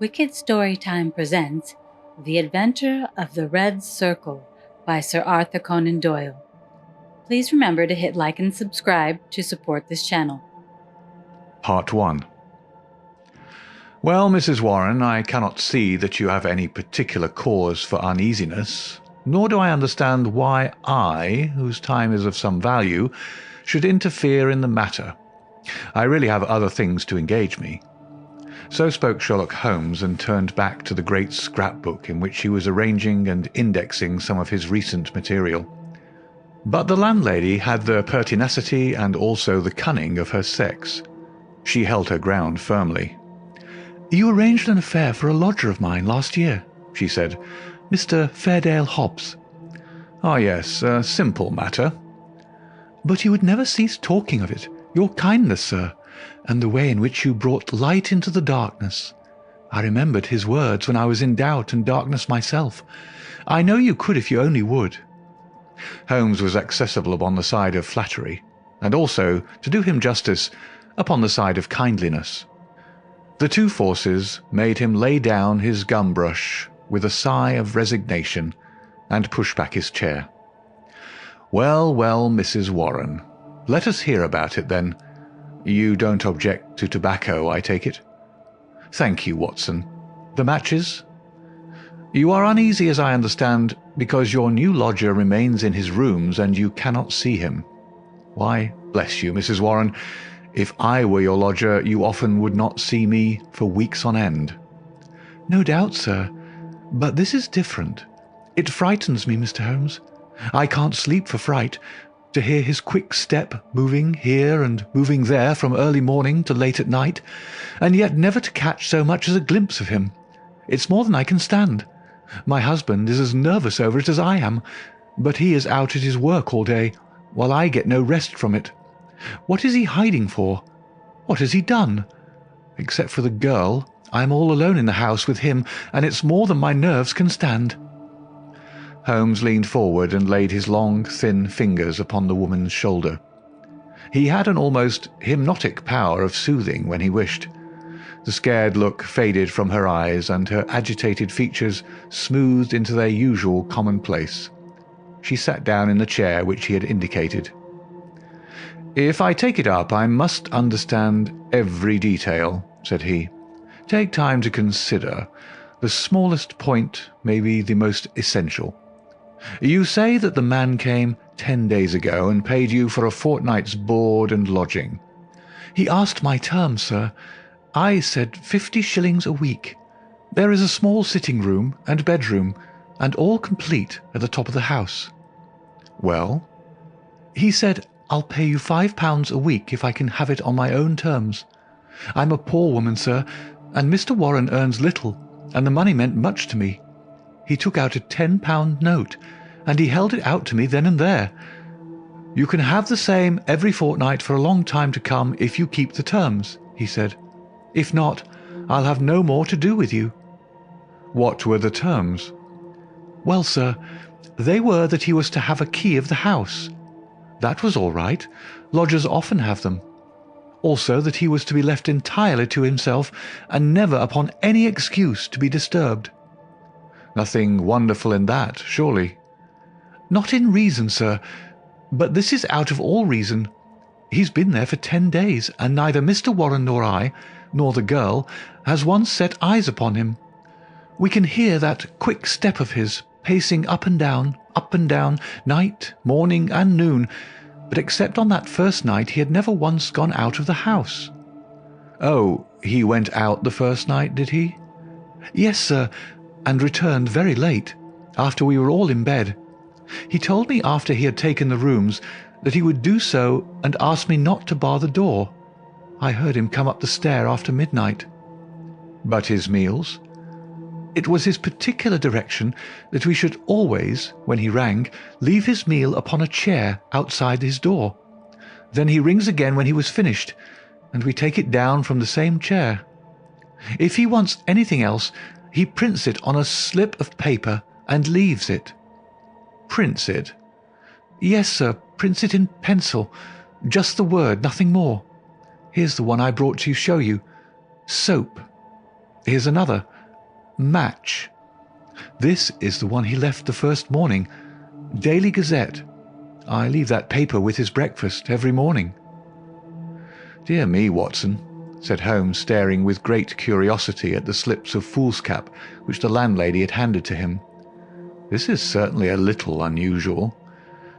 Wicked Storytime presents The Adventure of the Red Circle by Sir Arthur Conan Doyle. Please remember to hit like and subscribe to support this channel. Part 1. Well, Mrs. Warren, I cannot see that you have any particular cause for uneasiness, nor do I understand why I, whose time is of some value, should interfere in the matter. I really have other things to engage me. So spoke Sherlock Holmes, and turned back to the great scrapbook in which he was arranging and indexing some of his recent material. But the landlady had the pertinacity and also the cunning of her sex. She held her ground firmly. "You arranged an affair for a lodger of mine last year," she said, "Mr. Fairdale Hobbs." "Ah, yes, a simple matter." "But you would never cease talking of it, your kindness, sir, and the way in which you brought light into the darkness. I remembered his words when I was in doubt and darkness myself. I know you could if you only would." Holmes was accessible upon the side of flattery, and also, to do him justice, upon the side of kindliness. The two forces made him lay down his gum-brush with a sigh of resignation and push back his chair. "Well, well, Mrs. Warren, let us hear about it then. You don't object to tobacco, I take it?" "Thank you, Watson. The matches?" "You are uneasy, as I understand, because your new lodger remains in his rooms and you cannot see him. Why, bless you, Mrs. Warren, if I were your lodger, you often would not see me for weeks on end." "No doubt, sir, but this is different. It frightens me, Mr. Holmes. I can't sleep for fright. To hear his quick step moving here and moving there from early morning to late at night, and yet never to catch so much as a glimpse of him. It's more than I can stand. My husband is as nervous over it as I am, but he is out at his work all day, while I get no rest from it. What is he hiding for? What has he done? Except for the girl, I am all alone in the house with him, and it's more than my nerves can stand." Holmes leaned forward and laid his long, thin fingers upon the woman's shoulder. He had an almost hypnotic power of soothing when he wished. The scared look faded from her eyes, and her agitated features smoothed into their usual commonplace. She sat down in the chair which he had indicated. "If I take it up, I must understand every detail," said he. "Take time to consider. The smallest point may be the most essential. You say that the man came 10 days ago and paid you for a fortnight's board and lodging." "He asked my terms, sir. I said 50 shillings a week. There is a small sitting-room and bedroom, and all complete at the top of the house." "Well?" "He said, 'I'll pay you £5 a week if I can have it on my own terms.' I'm a poor woman, sir, and Mr. Warren earns little, and the money meant much to me. He took out a £10 note, and he held it out to me then and there. 'You can have the same every fortnight for a long time to come if you keep the terms,' he said. 'If not, I'll have no more to do with you.'" "What were the terms?" "Well, sir, they were that he was to have a key of the house. That was all right. Lodgers often have them. Also that he was to be left entirely to himself, and never upon any excuse to be disturbed." "Nothing wonderful in that, surely?" "Not in reason, sir, but this is out of all reason. He's been there for 10 days, and neither Mr. Warren nor I, nor the girl, has once set eyes upon him. We can hear that quick step of his, pacing up and down, night, morning, and noon, but except on that first night he had never once gone out of the house." "Oh, he went out the first night, did he?" "Yes, sir, and returned very late, after we were all in bed. He told me after he had taken the rooms that he would do so, and asked me not to bar the door. I heard him come up the stair after midnight." "But his meals?" "It was his particular direction that we should always, when he rang, leave his meal upon a chair outside his door. Then he rings again when he was finished, and we take it down from the same chair. If he wants anything else, he prints it on a slip of paper and leaves it." "Prints it?" "Yes, sir, prints it in pencil. Just the word, nothing more. Here's the one I brought to show you. Soap." Here's another. Match. This is the one he left the first morning. Daily Gazette. I leave that paper with his breakfast every morning." "Dear me, Watson," said Holmes, staring with great curiosity at the slips of foolscap which the landlady had handed to him. "This is certainly a little unusual.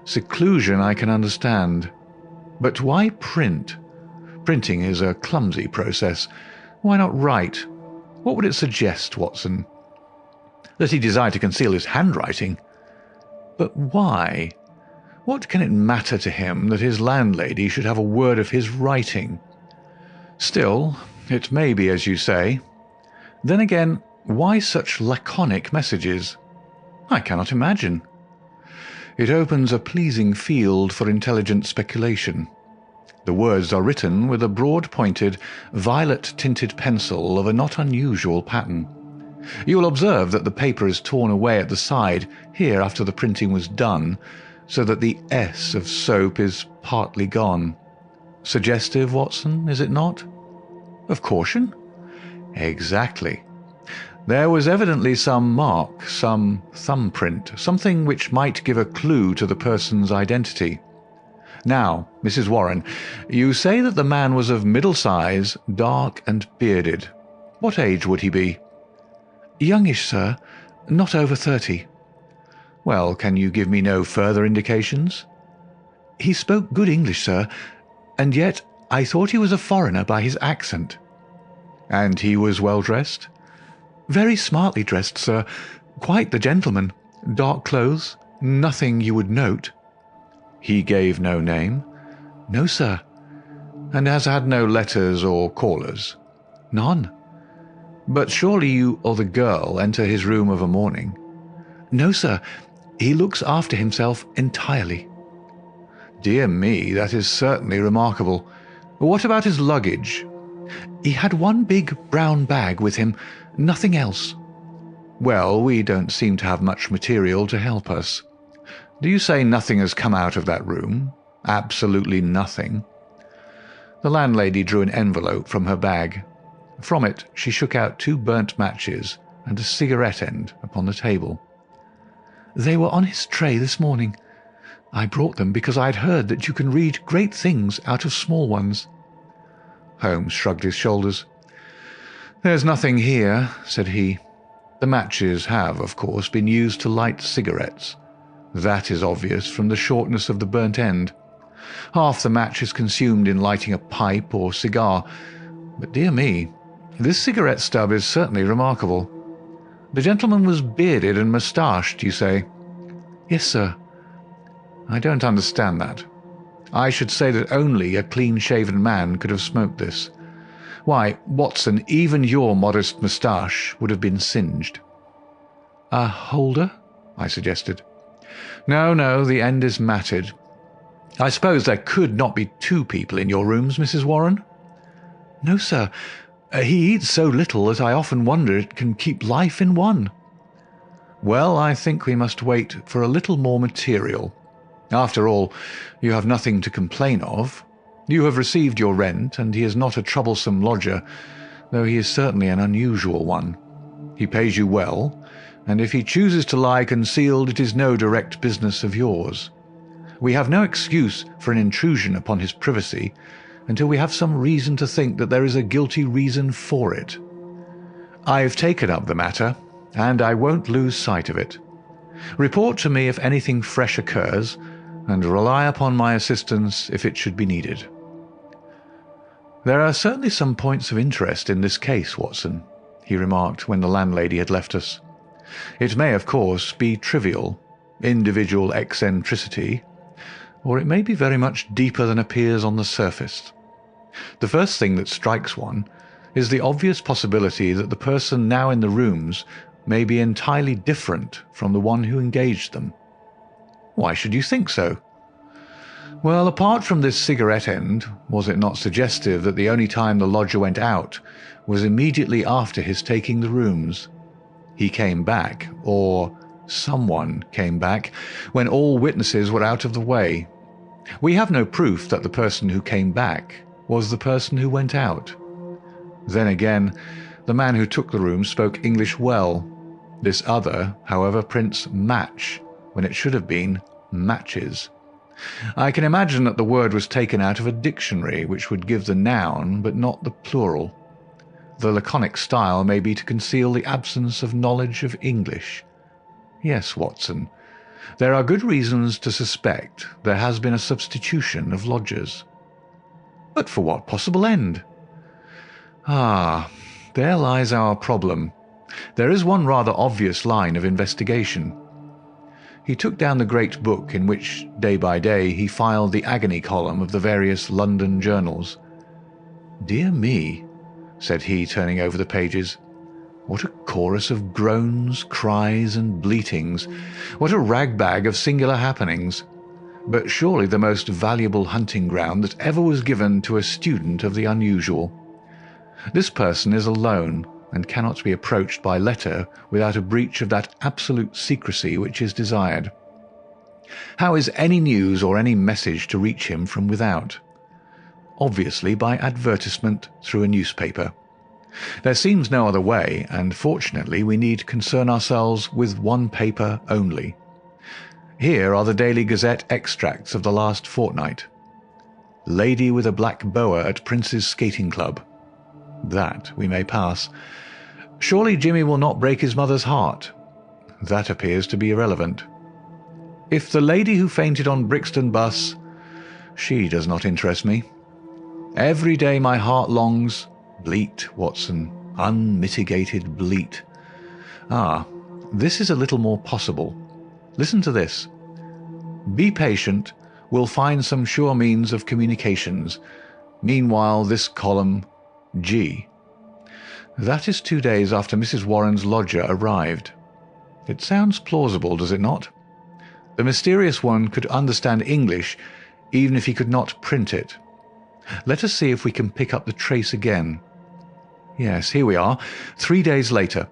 Seclusion I can understand. But why print? Printing is a clumsy process. Why not write? What would it suggest, Watson?" "That he desired to conceal his handwriting. But why? What can it matter to him that his landlady should have a word of his writing? Still, it may be as you say. Then again, why such laconic messages? I cannot imagine. It opens a pleasing field for intelligent speculation. The words are written with a broad-pointed, violet-tinted pencil of a not unusual pattern. You will observe that the paper is torn away at the side here after the printing was done, so that the S of soap is partly gone. Suggestive, Watson, is it not? Of caution? Exactly. There was evidently some mark, some thumbprint, something which might give a clue to the person's identity. Now, Mrs. Warren, you say that the man was of middle size, dark and bearded. What age would he be?" "Youngish, sir. Not over 30. "Well, can you give me no further indications?" "He spoke good English, sir, and yet I thought he was a foreigner by his accent." "And he was well dressed?" "Very smartly dressed, sir. Quite the gentleman. Dark clothes. Nothing you would note." "He gave no name?" "No, sir." "And has had no letters or callers?" "None." "But surely you or the girl enter his room of a morning?" "No, sir. He looks after himself entirely." "Dear me, that is certainly remarkable. What about his luggage?" "He had one big brown bag with him, nothing else." "Well, we don't seem to have much material to help us. Do you say nothing has come out of that room? Absolutely nothing?" The landlady drew an envelope from her bag. From it she shook out 2 burnt matches and a cigarette end upon the table. "They were on his tray this morning. I brought them because I had heard that you can read great things out of small ones." Holmes shrugged his shoulders. "There's nothing here," said he. "The matches have, of course, been used to light cigarettes. That is obvious from the shortness of the burnt end. Half the match is consumed in lighting a pipe or cigar. But dear me, this cigarette stub is certainly remarkable. The gentleman was bearded and moustached, you say?" "Yes, sir." "I don't understand that. I should say that only a clean-shaven man could have smoked this. Why, Watson, even your modest moustache would have been singed." "A holder?" I suggested. No, the end is matted. I suppose there could not be 2 people in your rooms, Mrs. Warren?" "No, sir. He eats so little that I often wonder it can keep life in one." "Well, I think we must wait for a little more material. After all, you have nothing to complain of. You have received your rent, and he is not a troublesome lodger, though he is certainly an unusual one. He pays you well, and if he chooses to lie concealed, it is no direct business of yours. We have no excuse for an intrusion upon his privacy until we have some reason to think that there is a guilty reason for it. I've taken up the matter, and I won't lose sight of it. Report to me if anything fresh occurs, and rely upon my assistance if it should be needed." "There are certainly some points of interest in this case, Watson," he remarked when the landlady had left us. "It may, of course, be trivial, individual eccentricity, or it may be very much deeper than appears on the surface. The first thing that strikes one is the obvious possibility that the person now in the rooms may be entirely different from the one who engaged them." "Why should you think so?" "Well, apart from this cigarette end, was it not suggestive that the only time the lodger went out was immediately after his taking the rooms? He came back, or someone came back, when all witnesses were out of the way. We have no proof that the person who came back was the person who went out. Then again, The man who took the room spoke English well. This other, however, prints match when it should have been matches. I can imagine that the word was taken out of a dictionary, which would give the noun but not the plural. The laconic style may be to conceal the absence of knowledge of English. Yes, Watson, there are good reasons to suspect there has been a substitution of lodgers. But for what possible end? Ah, there lies our problem. There is one rather obvious line of investigation. He took down the great book in which, day by day, he filed the agony column of the various London journals. "Dear me," said he, turning over the pages. "What a chorus of groans, cries, and bleatings! What a ragbag of singular happenings! But surely the most valuable hunting ground that ever was given to a student of the unusual. This person is alone, and cannot be approached by letter without a breach of that absolute secrecy which is desired. How is any news or any message to reach him from without? Obviously by advertisement through a newspaper. There seems no other way, and fortunately we need concern ourselves with one paper only. Here are the Daily Gazette extracts of the last fortnight. Lady with a black boa at Prince's Skating Club. That we may pass. Surely Jimmy will not break his mother's heart. That appears to be irrelevant. If the lady who fainted on Brixton bus, she does not interest me. Every day my heart longs, bleat, Watson, unmitigated bleat. Ah, this is a little more possible. Listen to this. Be patient, we'll find some sure means of communications. Meanwhile, this column, G. That is 2 days after Mrs. Warren's lodger arrived. It sounds plausible, does it not? The mysterious one could understand English, even if he could not print it. Let us see if we can pick up the trace again. Yes, here we are, 3 days later.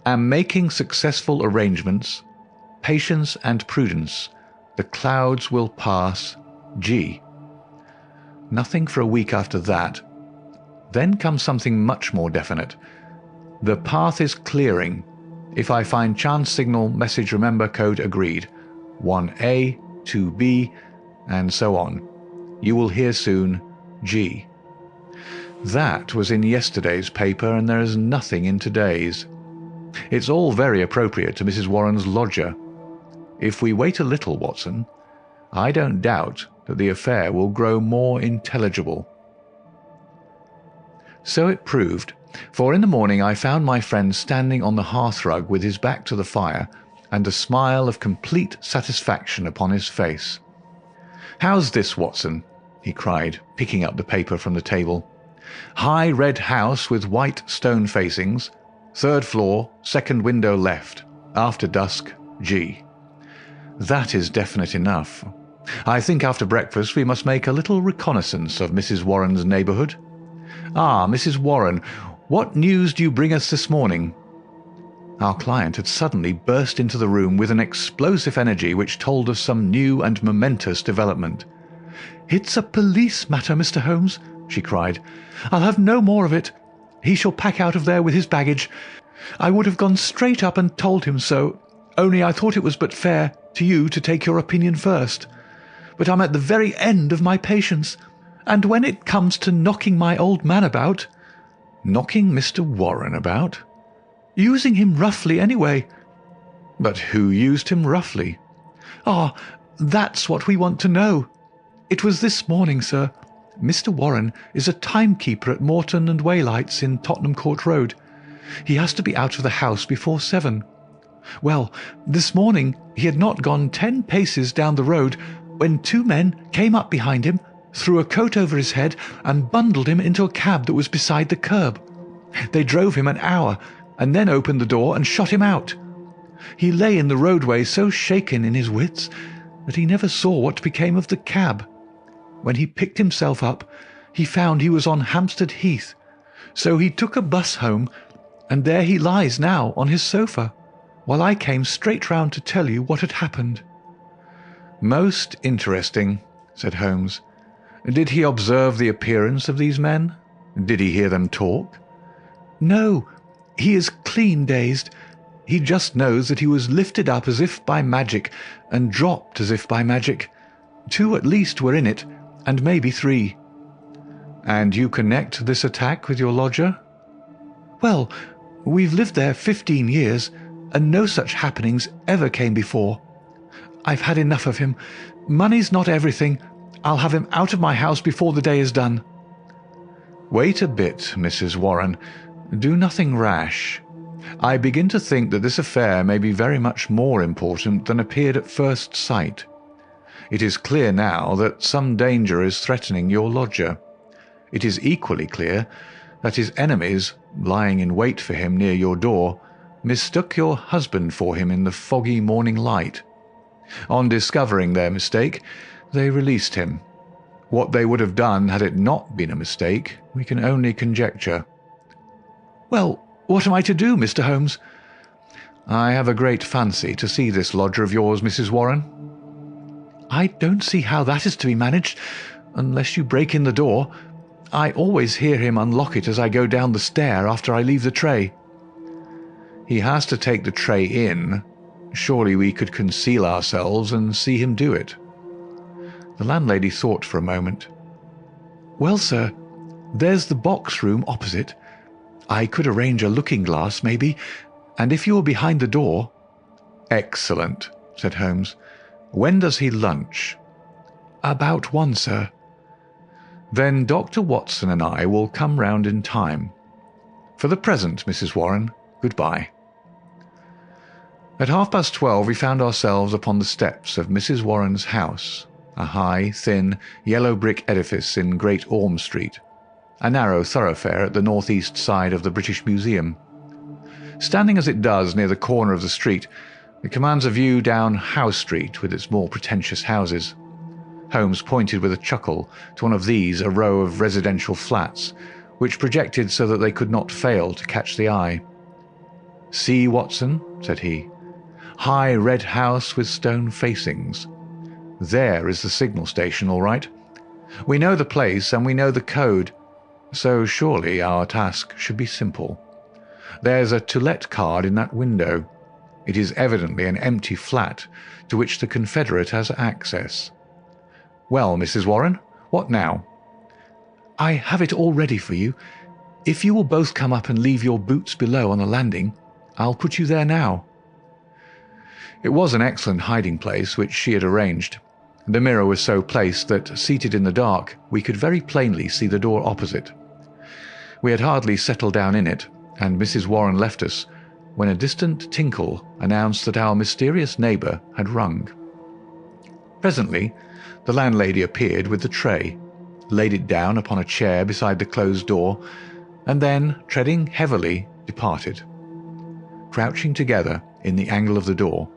Am making successful arrangements. Patience and prudence. The clouds will pass. G. Nothing for a week after that. Then comes something much more definite. The path is clearing. If I find chance signal, message remember code agreed. 1A, 2B, and so on. You will hear soon. G. That was in yesterday's paper, and there is nothing in today's. It's all very appropriate to Mrs. Warren's lodger. If we wait a little, Watson, I don't doubt that the affair will grow more intelligible. So it proved, for in the morning I found my friend standing on the hearthrug with his back to the fire and a smile of complete satisfaction upon his face. "How's this, Watson?" he cried, picking up the paper from the table. "High red house with white stone facings. 3rd floor, 2nd window left. After dusk, G. That is definite enough. I think after breakfast we must make a little reconnaissance of Mrs. Warren's neighbourhood. Ah, Mrs. Warren, what news do you bring us this morning?" Our client had suddenly burst into the room with an explosive energy which told of some new and momentous development. "It's a police matter, Mr. Holmes," she cried. "I'll have no more of it. He shall pack out of there with his baggage. I would have gone straight up and told him so, only I thought it was but fair to you to take your opinion first. But I'm at the very end of my patience, and when it comes to knocking my old man about—" "Knocking Mr. Warren about?" "Using him roughly, anyway." "But who used him roughly?" "Ah, that's what we want to know. It was this morning, sir. Mr. Warren is a timekeeper at Morton and Waylights in Tottenham Court Road. He has to be out of the house before 7. Well, this morning he had not gone 10 paces down the road when 2 men came up behind him, threw a coat over his head and bundled him into a cab that was beside the curb. They drove him an hour and then opened the door and shot him out. He lay in the roadway so shaken in his wits that he never saw what became of the cab. When he picked himself up, he found he was on Hampstead Heath, so he took a bus home, and there he lies now on his sofa, while I came straight round to tell you what had happened." "Most interesting," said Holmes. "Did he observe the appearance of these men? Did he hear them talk?" No, he is clean dazed. He just knows that he was lifted up as if by magic and dropped as if by magic. 2 at least were in it, and maybe 3. And you connect this attack with your lodger? Well, we've lived there 15 years, and no such happenings ever came before. I've had enough of him. Money's not everything. I'll have him out of my house before the day is done. Wait a bit, Mrs. Warren. Do nothing rash. I begin to think that this affair may be very much more important than appeared at first sight. It is clear now that some danger is threatening your lodger. It is equally clear that his enemies, lying in wait for him near your door, mistook your husband for him in the foggy morning light. On discovering their mistake, they released him. What they would have done had it not been a mistake, we can only conjecture. Well, what am I to do, Mr. Holmes? I have a great fancy to see this lodger of yours, Mrs. Warren. I don't see how that is to be managed, unless you break in the door. I always hear him unlock it as I go down the stair after I leave the tray. He has to take the tray in. Surely we could conceal ourselves and see him do it. The landlady thought for a moment. Well, sir, there's the box room opposite. I could arrange a looking-glass, maybe, and if you were behind the door— Excellent, said Holmes. When does he lunch? About 1, sir. Then Dr. Watson and I will come round in time. For the present, Mrs. Warren, goodbye. At 12:30 we found ourselves upon the steps of Mrs. Warren's house, a high, thin, yellow brick edifice in Great Orme Street, a narrow thoroughfare at the north-east side of the British Museum. Standing as it does near the corner of the street, it commands a view down Howe Street with its more pretentious houses. Holmes pointed with a chuckle to one of these, a row of residential flats, which projected so that they could not fail to catch the eye. See, Watson, said he, high red house with stone facings. There is the signal station, all right. We know the place and we know the code, so surely our task should be simple. There's a to let card in that window. It is evidently an empty flat to which the Confederate has access. Well, Mrs. Warren, what now? I have it all ready for you. If you will both come up and leave your boots below on the landing, I'll put you there now. It was an excellent hiding place which she had arranged. The mirror was so placed that, seated in the dark, we could very plainly see the door opposite. We had hardly settled down in it, and Mrs. Warren left us, when a distant tinkle announced that our mysterious neighbour had rung. Presently, the landlady appeared with the tray, laid it down upon a chair beside the closed door, and then, treading heavily, departed. Crouching together in the angle of the door,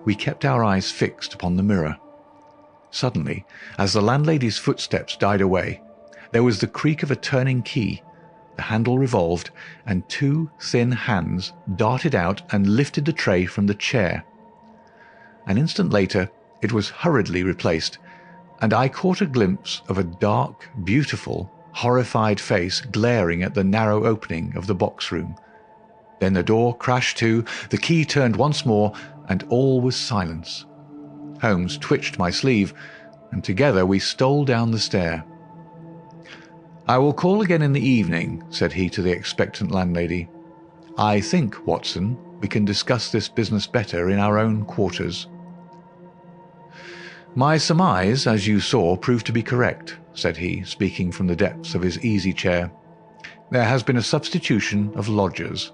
we kept our eyes fixed upon the mirror. Suddenly, as the landlady's footsteps died away, there was the creak of a turning key, the handle revolved, and 2 thin hands darted out and lifted the tray from the chair. An instant later, it was hurriedly replaced, and I caught a glimpse of a dark, beautiful, horrified face glaring at the narrow opening of the box room. Then the door crashed to, the key turned once more, and all was silence. Holmes twitched my sleeve, and together we stole down the stair. I will call again in the evening, said he to the expectant landlady. I think, Watson, we can discuss this business better in our own quarters. My surmise, as you saw, proved to be correct, said he, speaking from the depths of his easy-chair. There has been a substitution of lodgers.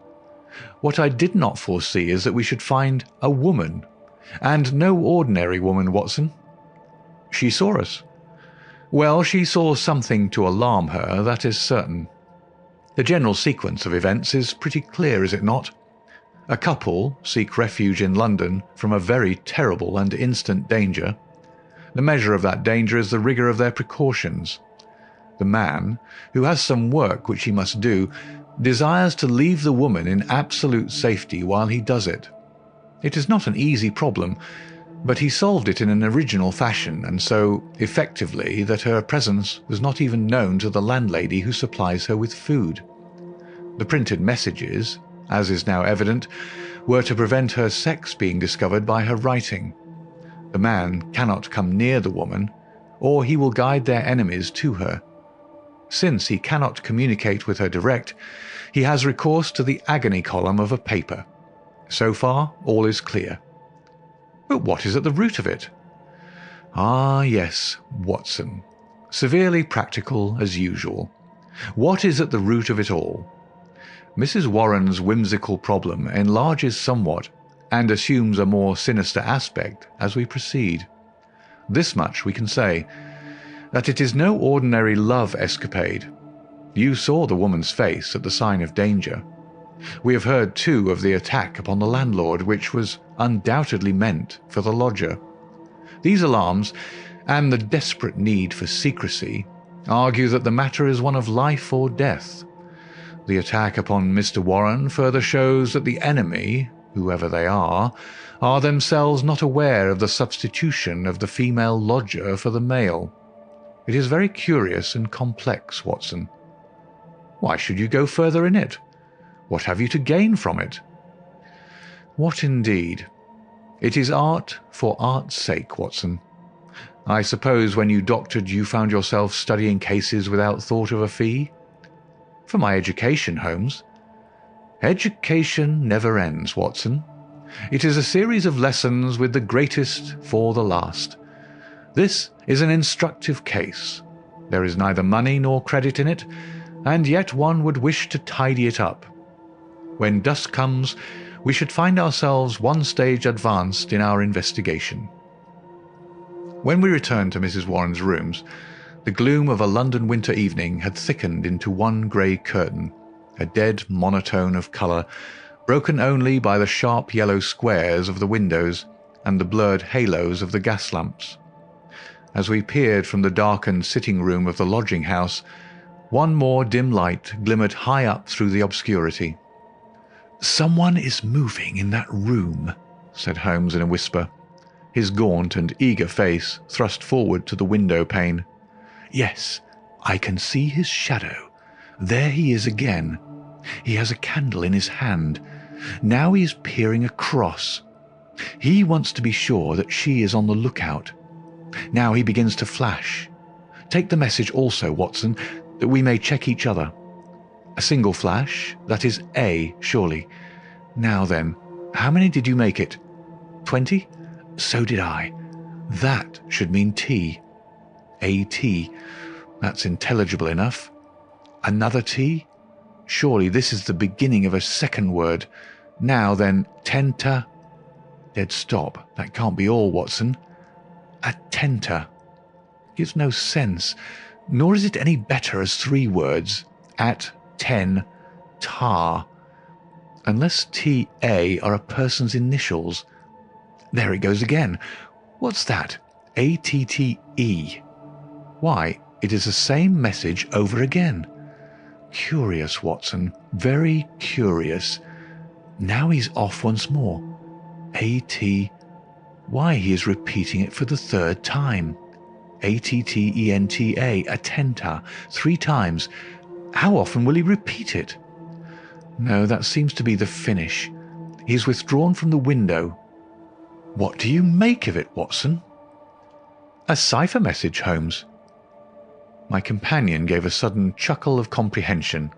What I did not foresee is that we should find a woman, and no ordinary woman, Watson. She saw us. Well, she saw something to alarm her, that is certain. The general sequence of events is pretty clear, is it not? A couple seek refuge in London from a very terrible and instant danger. The measure of that danger is the rigour of their precautions. The man, who has some work which he must do, desires to leave the woman in absolute safety while he does it. It is not an easy problem, but he solved it in an original fashion, and so effectively that her presence was not even known to the landlady who supplies her with food. The printed messages, as is now evident, were to prevent her sex being discovered by her writing. The man cannot come near the woman, or he will guide their enemies to her. Since he cannot communicate with her direct, he has recourse to the agony column of a paper. So far, all is clear. But what is at the root of it? Ah, yes, Watson. Severely practical as usual. What is at the root of it all? Mrs. Warren's whimsical problem enlarges somewhat and assumes a more sinister aspect as we proceed. This much we can say, that it is no ordinary love escapade. You saw the woman's face at the sign of danger. We have heard, too, of the attack upon the landlord, which was undoubtedly meant for the lodger. These alarms, and the desperate need for secrecy, argue that the matter is one of life or death. The attack upon Mr. Warren further shows that the enemy, whoever they are themselves not aware of the substitution of the female lodger for the male. It is very curious and complex, Watson. Why should you go further in it? What have you to gain from it? What indeed? It is art for art's sake, Watson. I suppose when you doctored you found yourself studying cases without thought of a fee? For my education, Holmes. Education never ends, Watson. It is a series of lessons with the greatest for the last. This is an instructive case. There is neither money nor credit in it, and yet one would wish to tidy it up. When dusk comes, we should find ourselves one stage advanced in our investigation. When we returned to Mrs. Warren's rooms, the gloom of a London winter evening had thickened into one grey curtain, a dead monotone of colour, broken only by the sharp yellow squares of the windows and the blurred halos of the gas lamps. As we peered from the darkened sitting-room of the lodging-house, one more dim light glimmered high up through the obscurity. "Someone is moving in that room," said Holmes in a whisper, his gaunt and eager face thrust forward to the window-pane. "Yes, I can see his shadow. There he is again. He has a candle in his hand. Now he is peering across. He wants to be sure that she is on the lookout. Now he begins to flash. Take the message also, Watson, that we may check each other. A single flash, that is A, surely. Now then, how many did you make it? 20? So did I. That should mean T. A-T. That's intelligible enough. Another T? Surely this is the beginning of a second word. Now then, tenta. Dead stop. That can't be all, Watson. Attenta. Gives no sense, nor is it any better as three words. At, ten, tar. Unless T-A are a person's initials. There it goes again. What's that? A-T-T-E. Why, it is the same message over again. Curious, Watson, very curious. Now he's off once more. A-T. Why, he is repeating it for the third time. A-T-T-E-N-T-A, attenta, 3 times. How often will he repeat it? No, that seems to be the finish. He's withdrawn from the window. What do you make of it, Watson? A cipher message, Holmes. My companion gave a sudden chuckle of comprehension.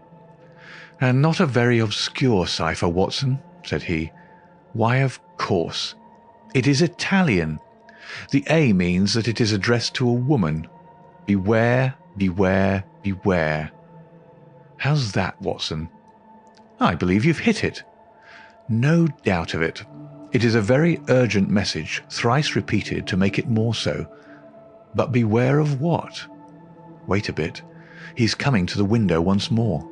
And not a very obscure cipher, Watson, said he. Why, of course. It is Italian. The A means that it is addressed to a woman. Beware, beware, beware. How's that, Watson? I believe you've hit it. No doubt of it. It is a very urgent message, thrice repeated to make it more so. But beware of what? Wait a bit. He's coming to the window once more.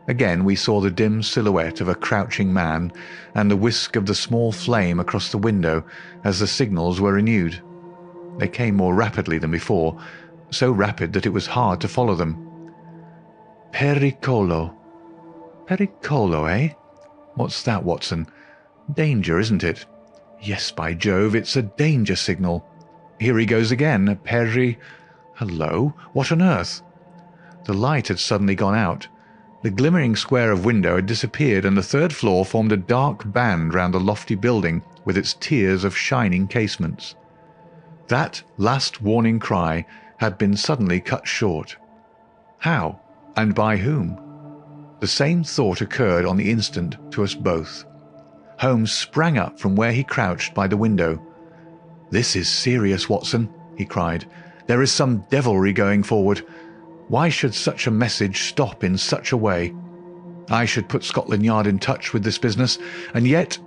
Again we saw the dim silhouette of a crouching man and the whisk of the small flame across the window as the signals were renewed. They came more rapidly than before, so rapid that it was hard to follow them. Pericolo. Pericolo, eh? What's that, Watson? Danger, isn't it? Yes, by Jove, it's a danger signal. Here he goes again. Hello? What on earth? The light had suddenly gone out. The glimmering square of window had disappeared, and the third floor formed a dark band round the lofty building with its tiers of shining casements. That last warning cry had been suddenly cut short. How, and by whom? The same thought occurred on the instant to us both. Holmes sprang up from where he crouched by the window. "This is serious, Watson," he cried. "There is some devilry going forward. Why should such a message stop in such a way? I should put Scotland Yard in touch with this business, and yet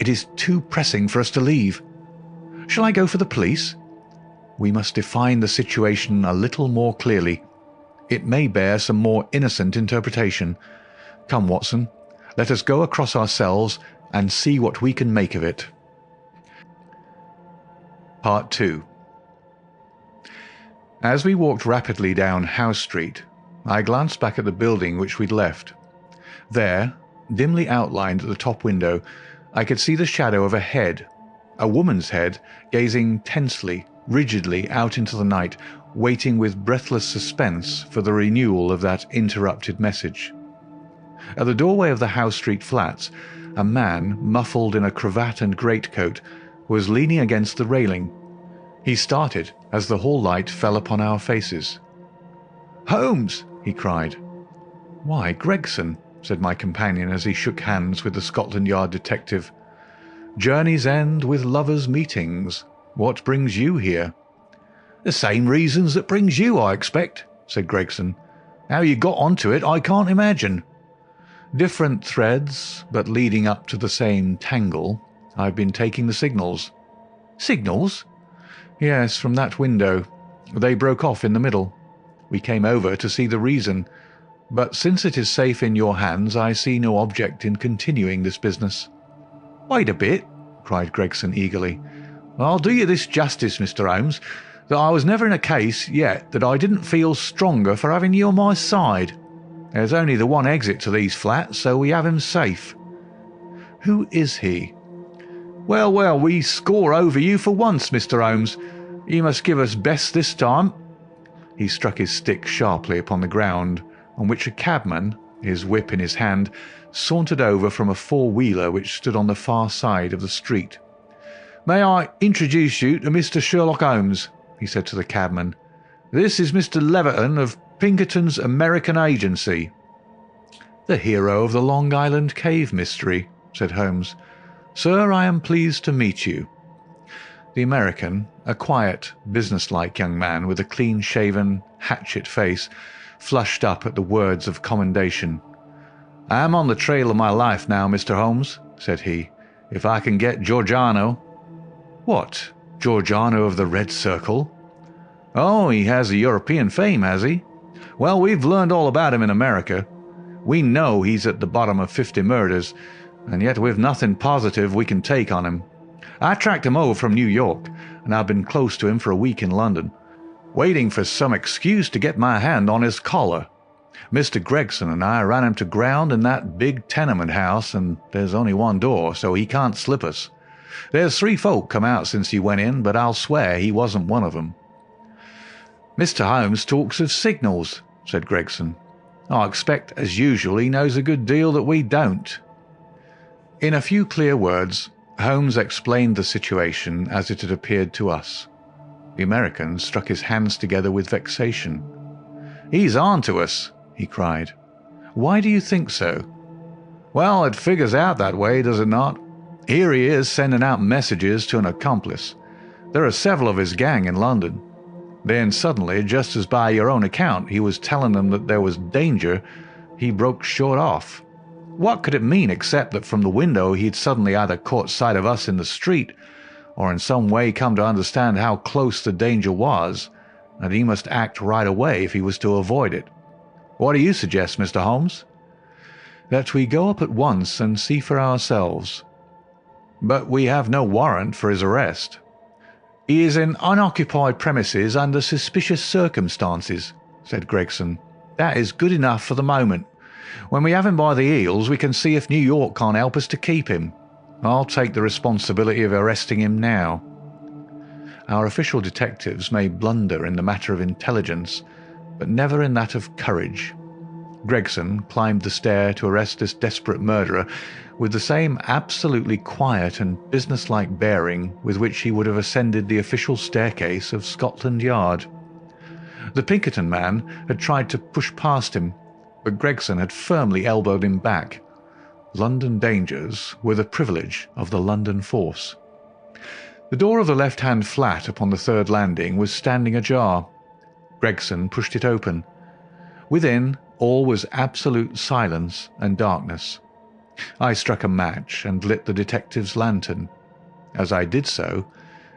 it is too pressing for us to leave. Shall I go for the police? We must define the situation a little more clearly. It may bear some more innocent interpretation. Come, Watson, let us go across ourselves and see what we can make of it." Part 2. As we walked rapidly down Howe Street, I glanced back at the building which we'd left. There, dimly outlined at the top window, I could see the shadow of a head, a woman's head, gazing tensely, rigidly out into the night, waiting with breathless suspense for the renewal of that interrupted message. At the doorway of the Howe Street flats, a man, muffled in a cravat and greatcoat, was leaning against the railing. He started as the hall light fell upon our faces. "Holmes!" he cried. "Why, Gregson," said my companion as he shook hands with the Scotland Yard detective. "Journeys end with lovers' meetings. What brings you here?" "The same reasons that brings you, I expect," said Gregson. "How you got onto it, I can't imagine." "Different threads, but leading up to the same tangle. I've been taking the signals." "Signals?" "Yes, from that window. They broke off in the middle. We came over to see the reason, but since it is safe in your hands, I see no object in continuing this business." "Wait a bit," cried Gregson eagerly. "I'll do you this justice, Mr. Holmes, that I was never in a case yet that I didn't feel stronger for having you on my side. There's only the one exit to these flats, so we have him safe." "Who is he?" Well, we score over you for once, Mr. Holmes. You must give us best this time." He struck his stick sharply upon the ground, on which a cabman, his whip in his hand, sauntered over from a four-wheeler which stood on the far side of the street. "May I introduce you to Mr. Sherlock Holmes?" he said to the cabman. "This is Mr. Leverton of Pinkerton's American Agency." "The hero of the Long Island Cave mystery," said Holmes. "Sir, I am pleased to meet you." The American, a quiet, businesslike young man with a clean-shaven, hatchet face, flushed up at the words of commendation. "I am on the trail of my life now, Mr. Holmes," said he. "If I can get Giordano—" "What, Giordano of the Red Circle?" "Oh, he has a European fame, has he? Well, we've learned all about him in America. We know he's at the bottom of 50 murders, and yet we've nothing positive we can take on him. I tracked him over from New York, and I've been close to him for a week in London, waiting for some excuse to get my hand on his collar. Mr. Gregson and I ran him to ground in that big tenement house, and there's only one door, so he can't slip us. There's 3 folk come out since he went in, but I'll swear he wasn't one of them." "Mr. Holmes talks of signals," said Gregson. "I expect, as usual, he knows a good deal that we don't." In a few clear words, Holmes explained the situation as it had appeared to us. The American struck his hands together with vexation. "He's on to us," he cried. "Why do you think so?" "Well, it figures out that way, does it not? Here he is sending out messages to an accomplice. There are several of his gang in London. Then suddenly, just as by your own account he was telling them that there was danger, he broke short off. What could it mean except that from the window he had suddenly either caught sight of us in the street, or in some way come to understand how close the danger was, and he must act right away if he was to avoid it. What do you suggest, Mr. Holmes?" "That we go up at once and see for ourselves." "But we have no warrant for his arrest." "He is in unoccupied premises under suspicious circumstances," said Gregson. "That is good enough for the moment. When we have him by the heels, we can see if New York can't help us to keep him. I'll take the responsibility of arresting him now." Our official detectives may blunder in the matter of intelligence, but never in that of courage. Gregson climbed the stair to arrest this desperate murderer with the same absolutely quiet and businesslike bearing with which he would have ascended the official staircase of Scotland Yard. The Pinkerton man had tried to push past him, but Gregson had firmly elbowed him back. London dangers were the privilege of the London force. The door of the left-hand flat upon the third landing was standing ajar. Gregson pushed it open. Within, all was absolute silence and darkness. I struck a match and lit the detective's lantern. As I did so,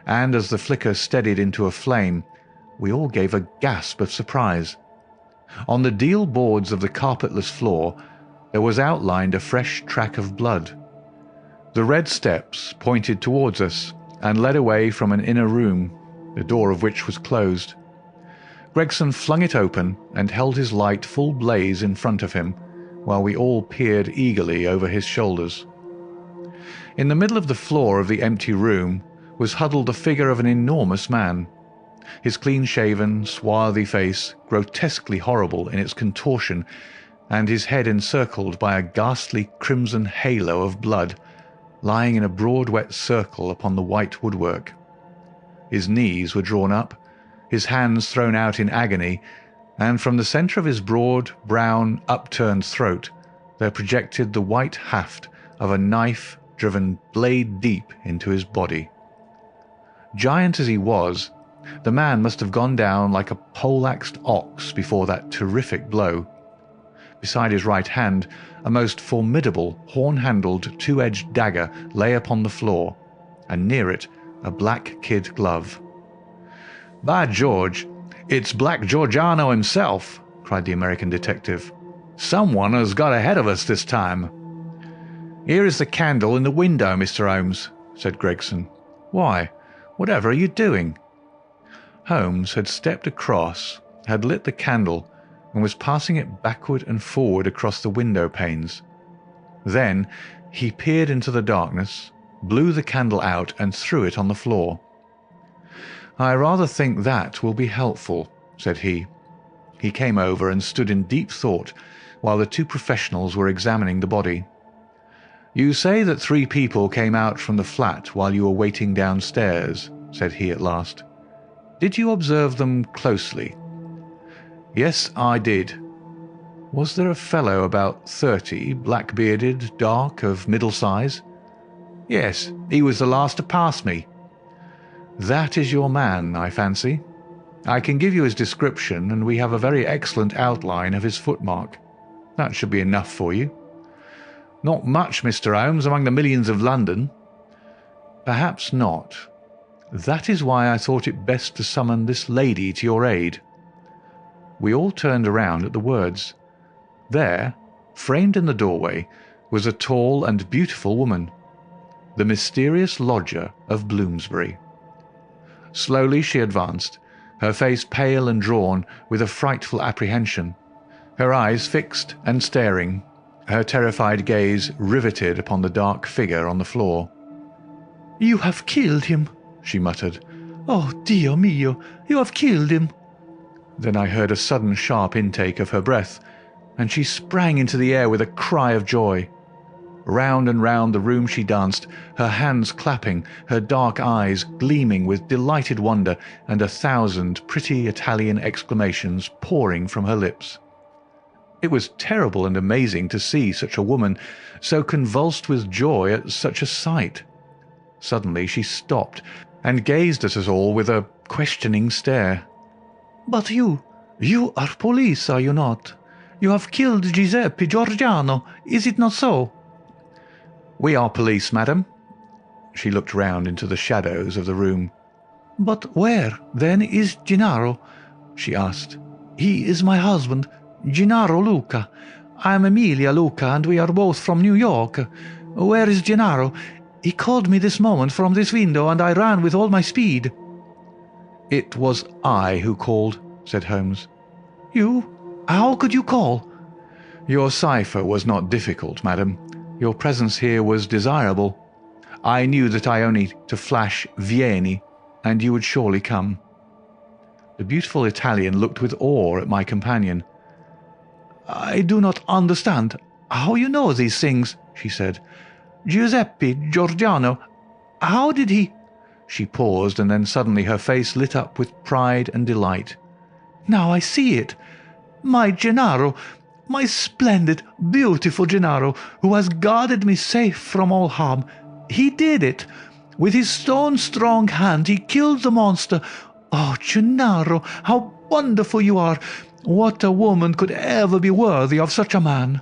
and as the flicker steadied into a flame, we all gave a gasp of surprise. On the deal boards of the carpetless floor, there was outlined a fresh track of blood. The red steps pointed towards us and led away from an inner room, the door of which was closed. Gregson flung it open and held his light full blaze in front of him, while we all peered eagerly over his shoulders. In the middle of the floor of the empty room was huddled the figure of an enormous man. His clean-shaven, swarthy face, grotesquely horrible in its contortion, and his head encircled by a ghastly crimson halo of blood, lying in a broad wet circle upon the white woodwork. His knees were drawn up, his hands thrown out in agony, and from the centre of his broad, brown, upturned throat there projected the white haft of a knife driven blade deep into his body. Giant as he was, the man must have gone down like a poleaxed ox before that terrific blow. Beside his right hand, a most formidable, horn-handled, two-edged dagger lay upon the floor, and near it a black kid glove. "By George, it's Black Georgiano himself!" cried the American detective. "Someone has got ahead of us this time." "Here is the candle in the window, Mr. Holmes," said Gregson. "Why, whatever are you doing?" Holmes had stepped across, had lit the candle, and was passing it backward and forward across the window panes. Then he peered into the darkness, blew the candle out, and threw it on the floor. "I rather think that will be helpful," said he. He came over and stood in deep thought while the two professionals were examining the body. "You say that 3 people came out from the flat while you were waiting downstairs," said he at last. "Did you observe them closely?" "Yes, I did." "Was there a fellow about 30, black-bearded, dark, of middle size?" "Yes, he was the last to pass me." "That is your man, I fancy. I can give you his description, and we have a very excellent outline of his footmark. That should be enough for you." "Not much, Mr. Holmes, among the millions of London." "Perhaps not. That is why I thought it best to summon this lady to your aid." We all turned around at the words. There, framed in the doorway, was a tall and beautiful woman, the mysterious lodger of Bloomsbury. Slowly she advanced, her face pale and drawn with a frightful apprehension, her eyes fixed and staring, her terrified gaze riveted upon the dark figure on the floor. "You have killed him," she muttered. "Oh, Dio mio, you have killed him." Then I heard a sudden sharp intake of her breath, and she sprang into the air with a cry of joy. Round and round the room she danced, her hands clapping, her dark eyes gleaming with delighted wonder, and 1,000 pretty Italian exclamations pouring from her lips. It was terrible and amazing to see such a woman so convulsed with joy at such a sight. Suddenly she stopped and gazed at us all with a questioning stare. "But you are police, are you not? You have killed Giuseppe Giorgiano, is it not so?" "We are police, madam." She looked round into the shadows of the room. "But where, then, is Gennaro?" she asked. "He is my husband, Gennaro Luca. I am Emilia Luca, and we are both from New York. Where is Gennaro? He called me this moment from this window, and I ran with all my speed." "It was I who called," said Holmes. "You? How could you call?" "Your cipher was not difficult, madam. Your presence here was desirable. I knew that I only to flash 'Vieni,' and you would surely come." The beautiful Italian looked with awe at my companion. I do not understand. How you know these things?" she said. "Giuseppe Giordano, how did he—" She paused, and then suddenly her face lit up with pride and delight. "Now I see it. My Gennaro, my splendid, beautiful Gennaro, who has guarded me safe from all harm. He did it. With his stone-strong hand he killed the monster. Oh, Gennaro, how wonderful you are! What a woman could ever be worthy of such a man?"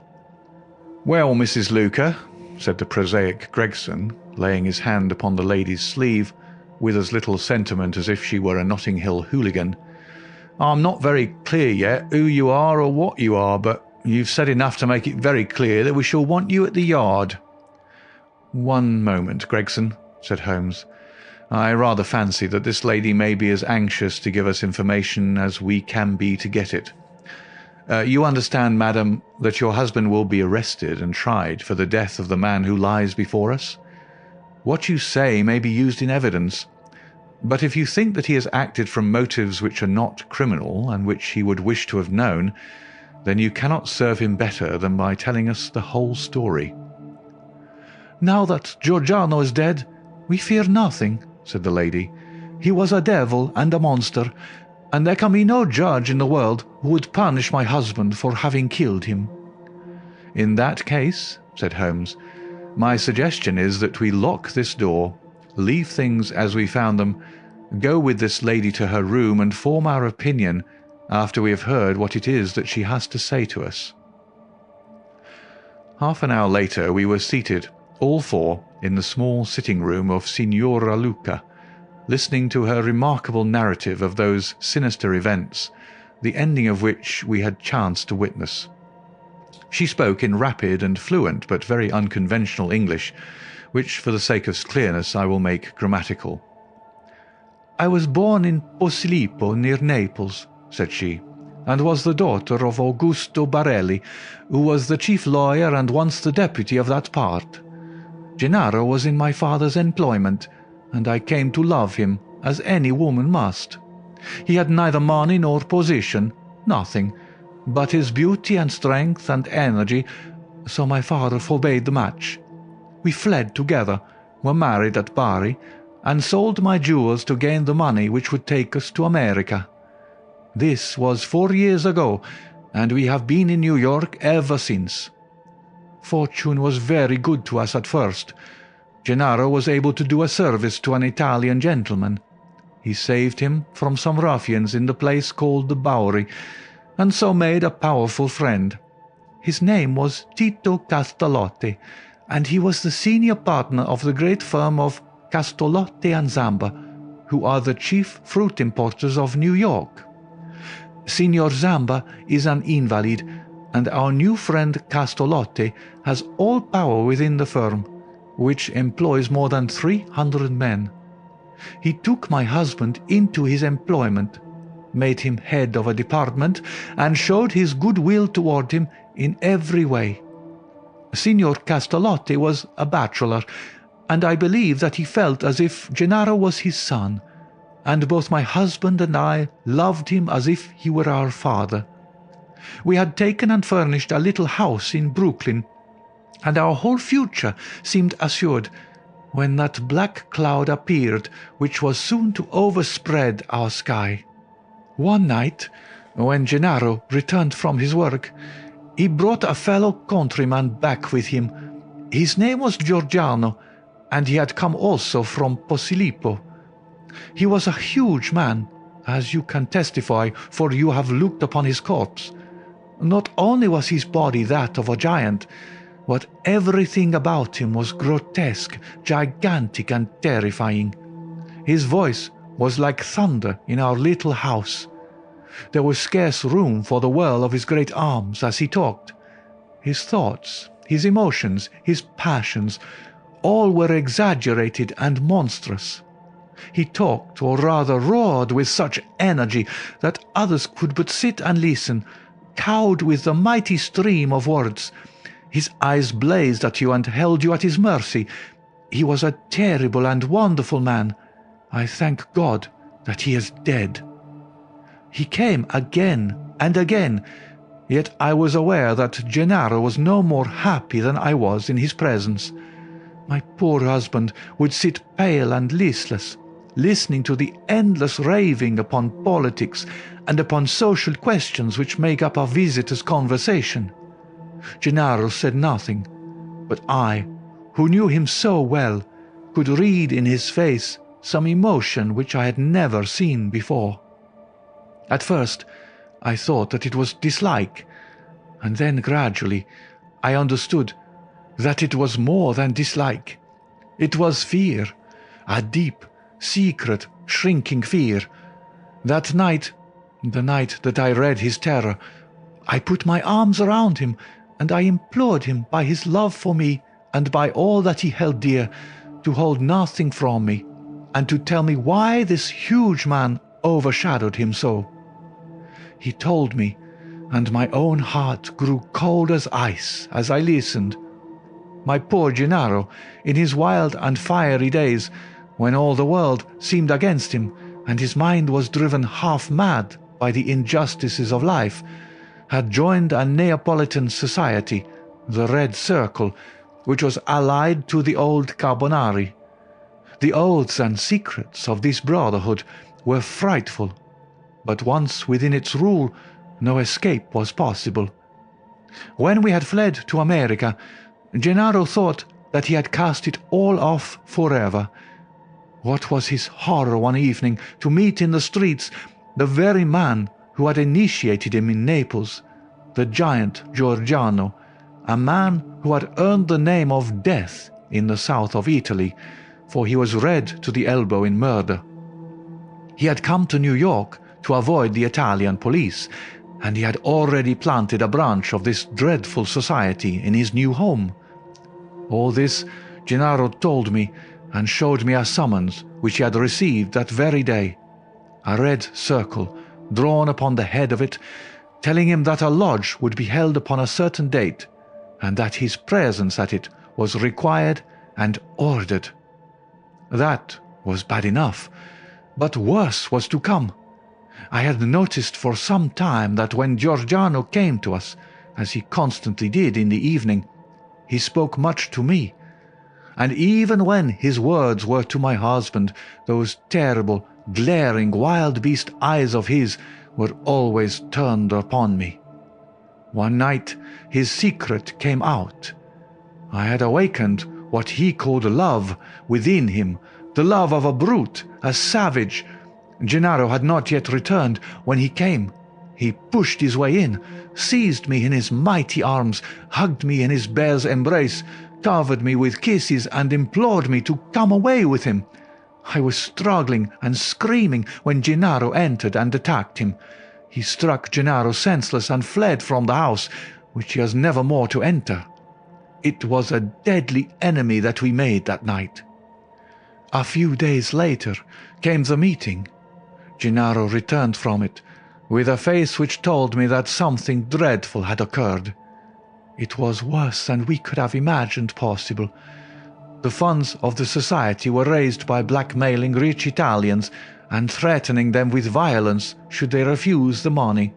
"Well, Mrs. Luca," said the prosaic Gregson, laying his hand upon the lady's sleeve, with as little sentiment as if she were a Notting Hill hooligan, "I'm not very clear yet who you are or what you are, but you've said enough to make it very clear that we shall want you at the Yard." "One moment, Gregson," said Holmes. "I rather fancy that this lady may be as anxious to give us information as we can be to get it. You understand, madam, that your husband will be arrested and tried for the death of the man who lies before us? What you say may be used in evidence, but if you think that he has acted from motives which are not criminal and which he would wish to have known, then you cannot serve him better than by telling us the whole story." "Now that Giordano is dead, we fear nothing," said the lady. "He was a devil and a monster, and there can be no judge in the world who would punish my husband for having killed him." "In that case," said Holmes, "my suggestion is that we lock this door, leave things as we found them, go with this lady to her room, and form our opinion after we have heard what it is that she has to say to us." Half an hour later we were seated, all four, in the small sitting-room of Signora Luca, listening to her remarkable narrative of those sinister events, the ending of which we had chanced to witness. She spoke in rapid and fluent but very unconventional English, which for the sake of clearness I will make grammatical. "I was born in Posillipo, near Naples," said she, "and was the daughter of Augusto Barelli, who was the chief lawyer and once the deputy of that part. Gennaro was in my father's employment, and I came to love him, as any woman must. He had neither money nor position, nothing, but his beauty and strength and energy, so my father forbade the match. We fled together, were married at Bari, and sold my jewels to gain the money which would take us to America. This was 4 years ago, and we have been in New York ever since. Fortune was very good to us at first. Gennaro was able to do a service to an Italian gentleman. He saved him from some ruffians in the place called the Bowery, and so made a powerful friend. His name was Tito Castellotti, and he was the senior partner of the great firm of Castellotti and Zamba, who are the chief fruit importers of New York. Signor Zamba is an invalid, and our new friend Castellotti has all power within the firm, which employs more than 300 men. He took my husband into his employment, made him head of a department, and showed his good will toward him in every way. Signor Castellotti was a bachelor, and I believe that he felt as if Gennaro was his son, and both my husband and I loved him as if he were our father. We had taken and furnished a little house in Brooklyn, and our whole future seemed assured, when that black cloud appeared which was soon to overspread our sky. One night, when Gennaro returned from his work, he brought a fellow countryman back with him. His name was Giordano, and he had come also from Posillipo. He was a huge man, as you can testify, for you have looked upon his corpse. Not only was his body that of a giant, but everything about him was grotesque, gigantic, and terrifying. His voice was like thunder in our little house. There was scarce room for the whirl of his great arms as he talked. His thoughts, his emotions, his passions, all were exaggerated and monstrous. He talked, or rather roared, with such energy that others could but sit and listen, cowed with the mighty stream of words. His eyes blazed at you and held you at his mercy. He was a terrible and wonderful man. I thank God that he is dead. He came again and again. Yet I was aware that Gennaro was no more happy than I was in his presence. My poor husband would sit pale and listless, listening to the endless raving upon politics and upon social questions which make up our visitors' conversation. Gennaro said nothing, but I, who knew him so well, could read in his face some emotion which I had never seen before. At first, I thought that it was dislike, and then gradually I understood that it was more than dislike. It was fear, a deep, secret, shrinking fear. That night, the night that I read his terror, I put my arms around him, and I implored him by his love for me and by all that he held dear to hold nothing from me, and to tell me why this huge man overshadowed him so. He told me, and my own heart grew cold as ice as I listened. My poor Gennaro, in his wild and fiery days, when all the world seemed against him, and his mind was driven half mad by the injustices of life, had joined a Neapolitan society, the Red Circle, which was allied to the old Carbonari. The oaths and secrets of this brotherhood were frightful, but once within its rule, no escape was possible. When we had fled to America, Gennaro thought that he had cast it all off forever. What was his horror one evening to meet in the streets the very man who had initiated him in Naples, the giant Giorgiano, a man who had earned the name of Death in the south of Italy, for he was red to the elbow in murder. He had come to New York to avoid the Italian police, and he had already planted a branch of this dreadful society in his new home. All this Gennaro told me, and showed me a summons which he had received that very day, a red circle drawn upon the head of it, telling him that a lodge would be held upon a certain date, and that his presence at it was required and ordered. That was bad enough, but worse was to come. I had noticed for some time that when Giorgiano came to us, as he constantly did in the evening, he spoke much to me, and even when his words were to my husband, those terrible, glaring, wild-beast eyes of his were always turned upon me. One night his secret came out. I had awakened what he called love within him, the love of a brute, a savage. Gennaro had not yet returned when he came. He pushed his way in, seized me in his mighty arms, hugged me in his bear's embrace, covered me with kisses, and implored me to come away with him. I was struggling and screaming when Gennaro entered and attacked him. He struck Gennaro senseless and fled from the house, which he has never more to enter. It was a deadly enemy that we made that night. A few days later came the meeting. Gennaro returned from it, with a face which told me that something dreadful had occurred. It was worse than we could have imagined possible. The funds of the society were raised by blackmailing rich Italians and threatening them with violence should they refuse the money.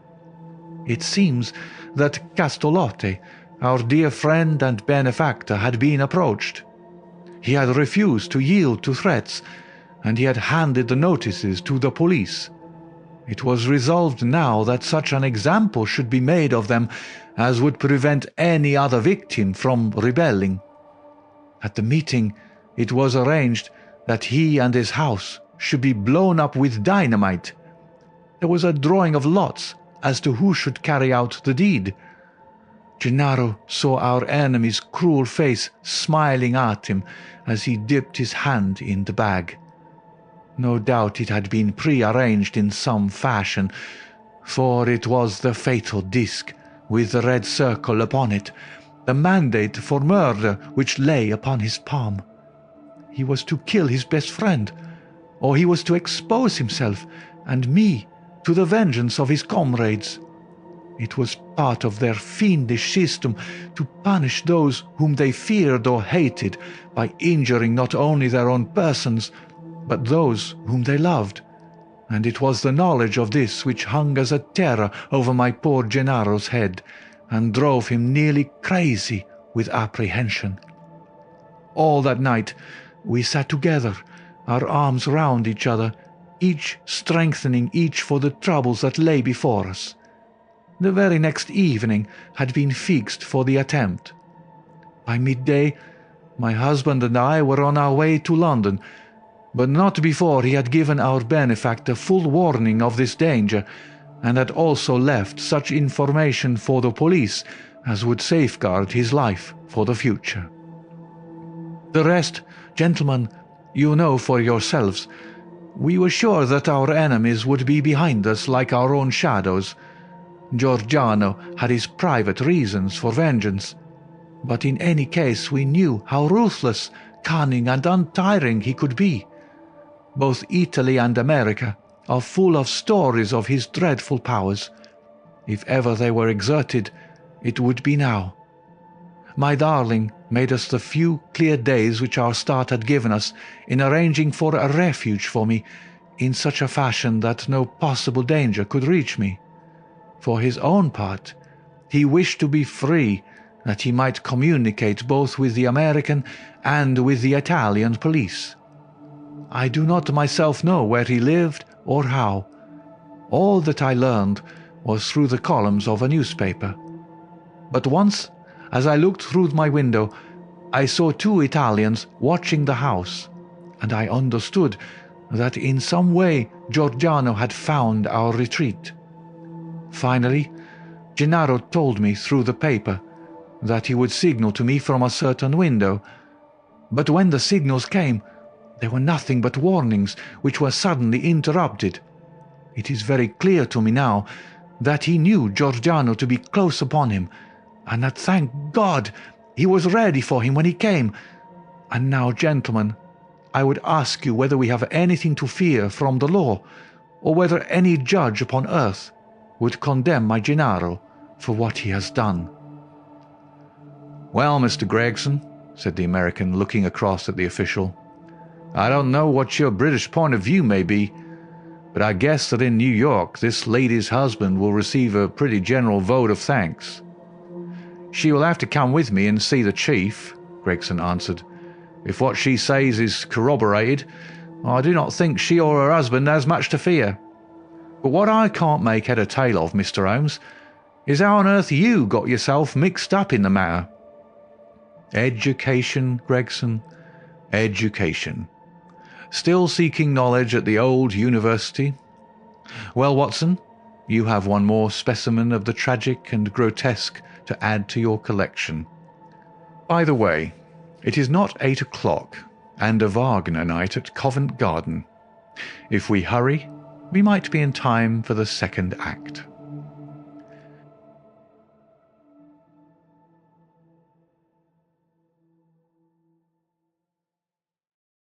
It seems that Castolotte, our dear friend and benefactor, had been approached. He had refused to yield to threats, and he had handed the notices to the police. It was resolved now that such an example should be made of them as would prevent any other victim from rebelling. At the meeting, it was arranged that he and his house should be blown up with dynamite. There was a drawing of lots as to who should carry out the deed. Gennaro saw our enemy's cruel face smiling at him as he dipped his hand in the bag. No doubt it had been pre-arranged in some fashion, for it was the fatal disc with the red circle upon it, the mandate for murder which lay upon his palm. He was to kill his best friend, or he was to expose himself and me to the vengeance of his comrades. It was part of their fiendish system to punish those whom they feared or hated by injuring not only their own persons, but those whom they loved. and it was the knowledge of this which hung as a terror over my poor Gennaro's head, and drove him nearly crazy with apprehension. All that night we sat together, our arms round each other, each strengthening each for the troubles that lay before us. The very next evening had been fixed for the attempt. By midday, my husband and I were on our way to London, but not before he had given our benefactor full warning of this danger, and had also left such information for the police as would safeguard his life for the future. The rest, gentlemen, you know for yourselves. We were sure that our enemies would be behind us like our own shadows. Giorgiano had his private reasons for vengeance, but in any case we knew how ruthless, cunning, and untiring he could be. Both Italy and America are full of stories of his dreadful powers. If ever they were exerted, it would be now. My darling made us the few clear days which our start had given us in arranging for a refuge for me in such a fashion that no possible danger could reach me. For his own part, he wished to be free, that he might communicate both with the American and with the Italian police. I do not myself know where he lived or how. All that I learned was through the columns of a newspaper. But once, as I looked through my window, I saw two Italians watching the house, and I understood that in some way Giorgiano had found our retreat. Finally, Gennaro told me through the paper that he would signal to me from a certain window, but when the signals came, they were nothing but warnings which were suddenly interrupted. It is very clear to me now that he knew Giorgiano to be close upon him, and that, thank God, he was ready for him when he came. And now, gentlemen, I would ask you whether we have anything to fear from the law, or whether any judge upon earth would condemn my Gennaro for what he has done." "Well, Mr. Gregson," said the American, looking across at the official, "I don't know what your British point of view may be, but I guess that in New York this lady's husband will receive a pretty general vote of thanks." "She will have to come with me and see the chief," Gregson answered. "If what she says is corroborated, I do not think she or her husband has much to fear. But what I can't make head or tail of, Mr. Holmes, is how on earth you got yourself mixed up in the matter." "Education, Gregson, education. Still seeking knowledge at the old university. Well, Watson, you have one more specimen of the tragic and grotesque to add to your collection. By the way, it is not 8 o'clock, and a Wagner night at Covent Garden. If we hurry, we might be in time for the second act."